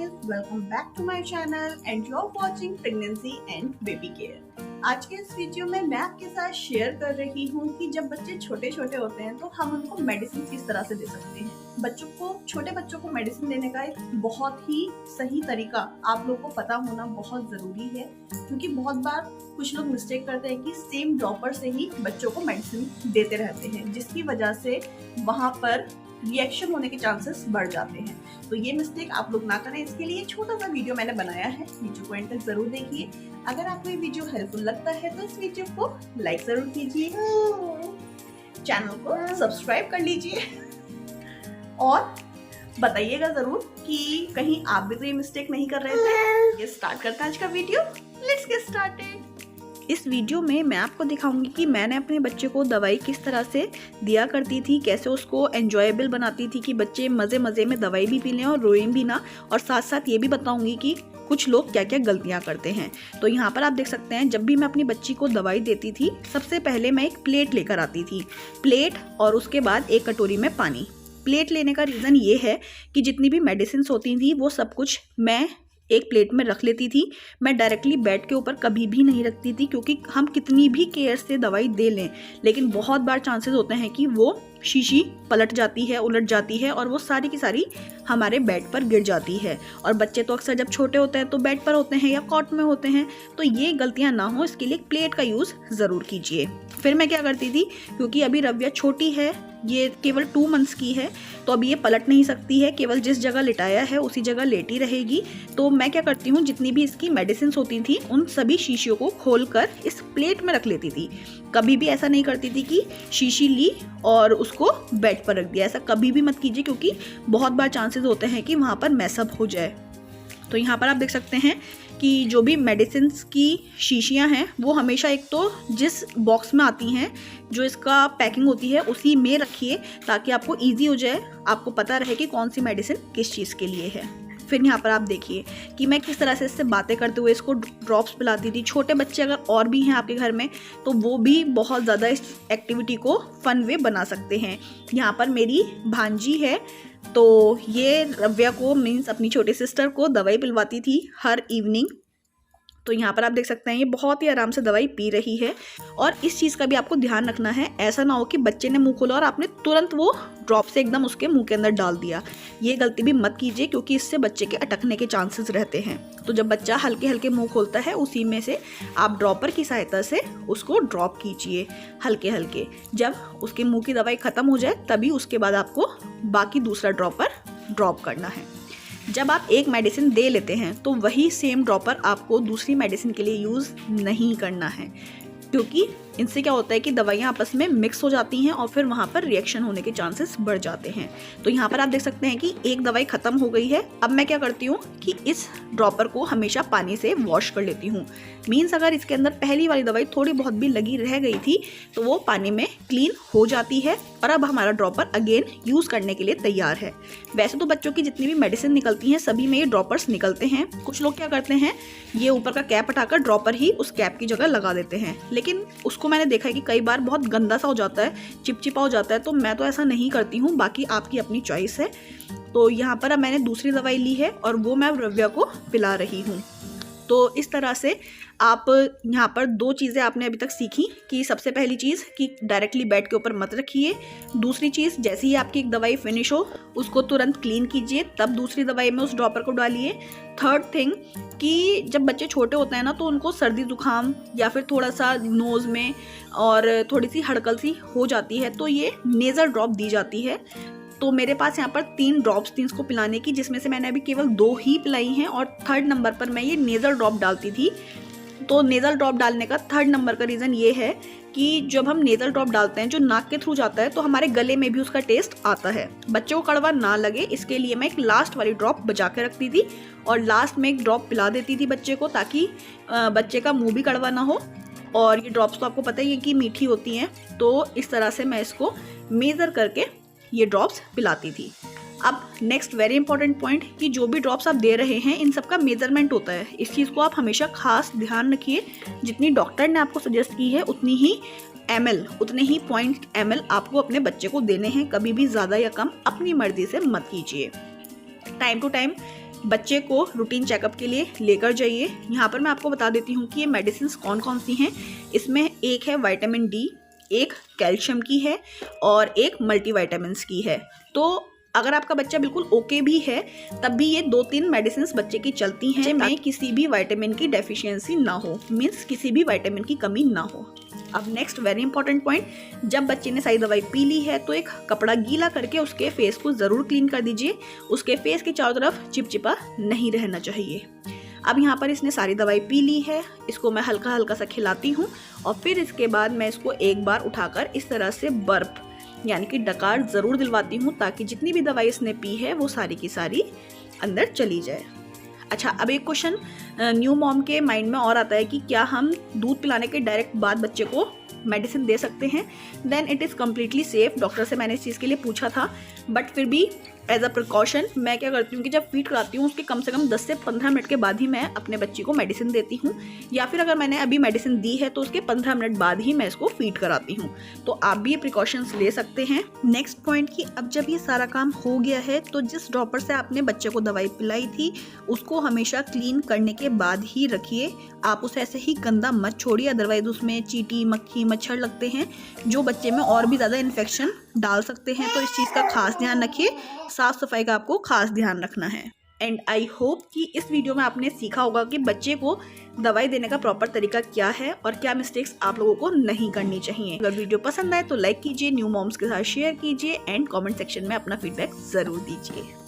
guys, welcome back to my channel and you're watching pregnancy and baby care। आज के इस video में मैं आपके साथ शेयर कर रही हूँ कि जब बच्चे छोटे छोटे होते हैं तो हम उनको मेडिसिन किस तरह से दे सकते हैं। छोटे बच्चों को मेडिसिन देने का एक बहुत ही सही तरीका आप लोगों को पता होना बहुत जरूरी है, क्योंकि बहुत बार कुछ लोग मिस्टेक करते हैं कि सेम ड्रॉपर से ही बच्चों को मेडिसिन देते रहते हैं, जिसकी वजह से वहाँ पर रिएक्शन होने के चांसेस बढ़ जाते हैं। तो ये मिस्टेक आप लोग ना करें, इसके लिए छोटा सा वीडियो मैंने बनाया है, वीडियो को एंड तक जरूर देखिए। अगर आपको ये वीडियो हेल्पफुल लगता है तो इस वीडियो को लाइक जरूर कीजिए, चैनल को सब्सक्राइब कर लीजिए और बताइएगा जरूर कि कहीं आप भी तो ये मिस्टेक नहीं कर रहे थे। ये स्टार्ट करते हैं आज का वीडियो, लेट्स गेट स्टार्टेड। इस वीडियो में मैं आपको दिखाऊंगी कि मैंने अपने बच्चे को दवाई किस तरह से दिया करती थी, कैसे उसको एंजॉयबल बनाती थी कि बच्चे मज़े मज़े में दवाई भी पी लें और रोएं भी ना, और साथ साथ ये भी बताऊंगी कि कुछ लोग क्या क्या गलतियां करते हैं। तो यहाँ पर आप देख सकते हैं, जब भी मैं अपनी बच्ची को दवाई देती थी सबसे पहले मैं एक प्लेट लेकर आती थी, प्लेट और उसके बाद एक कटोरी में पानी। प्लेट लेने का रीज़न ये है कि जितनी भी मेडिसिन होती थी वो सब कुछ मैं एक प्लेट में रख लेती थी। मैं डायरेक्टली बेड के ऊपर कभी भी नहीं रखती थी, क्योंकि हम कितनी भी केयर से दवाई दे लें लेकिन बहुत बार चांसेस होते हैं कि वो शीशी पलट जाती है, उलट जाती है और वो सारी की सारी हमारे बेड पर गिर जाती है। और बच्चे तो अक्सर जब छोटे होते हैं तो बेड पर होते हैं या कॉट में होते हैं, तो ये गलतियां ना हो इसके लिए प्लेट का यूज़ ज़रूर कीजिए। फिर मैं क्या करती थी, क्योंकि अभी रव्या छोटी है, ये केवल 2 मंथ्स की है, तो अभी ये पलट नहीं सकती है, केवल जिस जगह लिटाया है उसी जगह लेटी रहेगी। तो मैं क्या करती हूँ, जितनी भी इसकी मेडिसिन होती थी उन सभी शीशियों को खोलकर इस प्लेट में रख लेती थी। कभी भी ऐसा नहीं करती थी कि शीशी ली और उसको बेड पर रख दिया, ऐसा कभी भी मत कीजिए, क्योंकि बहुत बार चांसेस होते हैं कि वहाँ पर मैसअप हो जाए। तो यहाँ पर आप देख सकते हैं कि जो भी मेडिसिन्स की शीशियाँ हैं वो हमेशा एक तो जिस बॉक्स में आती हैं, जो इसका पैकिंग होती है उसी में रखिए, ताकि आपको इजी हो जाए, आपको पता रहे कि कौन सी मेडिसिन किस चीज़ के लिए है। फिर यहाँ पर आप देखिए कि मैं किस तरह से इससे बातें करते हुए इसको ड्रॉप्स पिलाती थी। छोटे बच्चे अगर और भी हैं आपके घर में तो वो भी बहुत ज़्यादा इस एक्टिविटी को फन वे बना सकते हैं। यहाँ पर मेरी भांजी है, तो ये रव्या को मीन्स अपनी छोटी सिस्टर को दवाई पिलवाती थी हर इवनिंग। तो यहाँ पर आप देख सकते हैं ये बहुत ही आराम से दवाई पी रही है। और इस चीज़ का भी आपको ध्यान रखना है, ऐसा ना हो कि बच्चे ने मुंह खोला और आपने तुरंत वो ड्रॉप से एकदम उसके मुंह के अंदर डाल दिया। ये गलती भी मत कीजिए, क्योंकि इससे बच्चे के अटकने के चांसेस रहते हैं। तो जब बच्चा हल्के हल्के मुंह खोलता है उसी में से आप ड्रॉपर की सहायता से उसको ड्रॉप कीजिए हल्के हल्के। जब उसके मुँह की दवाई ख़त्म हो जाए तभी उसके बाद आपको बाकी दूसरा ड्रॉपर ड्रॉप करना है। जब आप एक मेडिसिन दे लेते हैं तो वही सेम ड्रॉपर आपको दूसरी मेडिसिन के लिए यूज़ नहीं करना है, क्योंकि इनसे क्या होता है कि दवाइयाँ आपस में मिक्स हो जाती हैं और फिर वहाँ पर रिएक्शन होने के चांसेस बढ़ जाते हैं। तो यहाँ पर आप देख सकते हैं कि एक दवाई ख़त्म हो गई है। अब मैं क्या करती हूँ कि इस ड्रॉपर को हमेशा पानी से वॉश कर लेती हूँ। मीन्स अगर इसके अंदर पहली वाली दवाई थोड़ी बहुत भी लगी रह गई थी तो वो पानी में क्लीन हो जाती है और अब हमारा ड्रॉपर अगेन यूज़ करने के लिए तैयार है। वैसे तो बच्चों की जितनी भी मेडिसिन निकलती हैं सभी में ये ड्रॉपर्स निकलते हैं। कुछ लोग क्या करते हैं, ये ऊपर का कैप हटाकर ड्रॉपर ही उस कैप की जगह लगा देते हैं, लेकिन उसको मैंने देखा है कि कई बार बहुत गंदा सा हो जाता है, चिपचिपा हो जाता है। तो मैं तो ऐसा नहीं करती हूँ, बाकी आपकी अपनी चॉइस है। तो यहाँ पर अब मैंने दूसरी दवाई ली है और वो मैं रव्या को पिला रही हूँ। तो इस तरह से आप यहाँ पर 2 चीज़ें आपने अभी तक सीखी कि सबसे पहली चीज़ कि डायरेक्टली बेड के ऊपर मत रखिए। दूसरी चीज़, जैसे ही आपकी एक दवाई फिनिश हो उसको तुरंत क्लीन कीजिए, तब दूसरी दवाई में उस ड्रॉपर को डालिए। थर्ड थिंग कि जब बच्चे छोटे होते हैं ना तो उनको सर्दी जुकाम या फिर थोड़ा सा नोज़ में और थोड़ी सी हड़कल सी हो जाती है, तो ये नेज़ल ड्रॉप दी जाती है। तो मेरे पास यहाँ पर 3 ड्रॉप्स थी इसको पिलाने की, जिसमें से मैंने अभी केवल 2 ही पिलाई हैं और 3rd नंबर पर मैं ये नेज़ल ड्रॉप डालती थी। तो नेज़ल ड्रॉप डालने का 3rd नंबर का रीज़न ये है कि जब हम नेज़ल ड्रॉप डालते हैं जो नाक के थ्रू जाता है तो हमारे गले में भी उसका टेस्ट आता है। बच्चे को कड़वा ना लगे इसके लिए मैं एक लास्ट वाली ड्रॉप बचा के रखती थी और लास्ट में एक ड्रॉप पिला देती थी बच्चे को, ताकि बच्चे का मुँह भी कड़वा ना हो। और ये ड्रॉप्स तो आपको पता ही है कि मीठी होती हैं, तो इस तरह से मैं इसको मेज़र करके ये ड्रॉप्स पिलाती थी। अब नेक्स्ट वेरी इंपॉर्टेंट पॉइंट कि जो भी ड्रॉप्स आप दे रहे हैं इन सब का मेजरमेंट होता है। इस चीज़ को आप हमेशा खास ध्यान रखिए, जितनी डॉक्टर ने आपको सजेस्ट की है उतनी ही ml, उतने ही 0.0 ml आपको अपने बच्चे को देने हैं। कभी भी ज़्यादा या कम अपनी मर्जी से मत कीजिए। टाइम टू टाइम बच्चे को रूटीन चेकअप के लिए लेकर जाइए। यहाँ पर मैं आपको बता देती हूँ कि ये मेडिसिन कौन कौन सी हैं। इसमें एक है विटामिन डी, एक कैल्शियम की है और एक मल्टीविटामिन्स की है। तो अगर आपका बच्चा बिल्कुल ओके भी है तब भी ये 2-3 मेडिसिन बच्चे की चलती हैं ताकि किसी भी विटामिन की डेफिशिएंसी ना हो, मीन्स किसी भी विटामिन की कमी ना हो। अब नेक्स्ट वेरी इंपॉर्टेंट पॉइंट, जब बच्चे ने सारी दवाई पी ली है तो एक कपड़ा गीला करके उसके फेस को ज़रूर क्लीन कर दीजिए। उसके फेस के चारों तरफ चिपचिपा नहीं रहना चाहिए। अब यहाँ पर इसने सारी दवाई पी ली है, इसको मैं हल्का हल्का सा खिलाती हूँ और फिर इसके बाद मैं इसको एक बार उठाकर इस तरह से बर्फ यानी कि डकार ज़रूर दिलवाती हूँ ताकि जितनी भी दवाई इसने पी है वो सारी की सारी अंदर चली जाए। अच्छा, अब एक क्वेश्चन न्यू मॉम के माइंड में और आता है कि क्या हम दूध पिलाने के डायरेक्ट बाद बच्चे को मेडिसिन दे सकते हैं? Then it is completely safe. Doctor से मैंने इस चीज़ के लिए पूछा था, बट फिर भी एज अ प्रिकॉशन मैं क्या करती हूँ कि जब फीड कराती हूँ उसके कम से कम 10 से 15 मिनट के बाद ही मैं अपने बच्चे को मेडिसिन देती हूँ, या फिर अगर मैंने अभी मेडिसिन दी है तो उसके 15 मिनट बाद ही मैं इसको फीड कराती हूँ। तो आप भी ये प्रिकॉशंस ले सकते हैं। नेक्स्ट पॉइंट कि अब जब ये सारा काम हो गया है तो जिस ड्रॉपर से आपने बच्चे को दवाई पिलाई थी उसको हमेशा क्लीन करने के बाद ही रखिए। आप उसे ऐसे ही गंदा मत छोड़िए, अदरवाइज उसमें चींटी, मक्खी, मच्छर लगते हैं जो बच्चे में और भी ज़्यादा इन्फेक्शन डाल सकते हैं। तो इस चीज़ का खास ध्यान रखिए, साफ सफाई का आपको खास ध्यान रखना है। एंड आई होप कि इस वीडियो में आपने सीखा होगा कि बच्चे को दवाई देने का प्रॉपर तरीका क्या है और क्या मिस्टेक्स आप लोगों को नहीं करनी चाहिए। अगर वीडियो पसंद आए तो लाइक कीजिए, न्यू मॉम्स के साथ शेयर कीजिए एंड कमेंट सेक्शन में अपना फीडबैक ज़रूर दीजिए।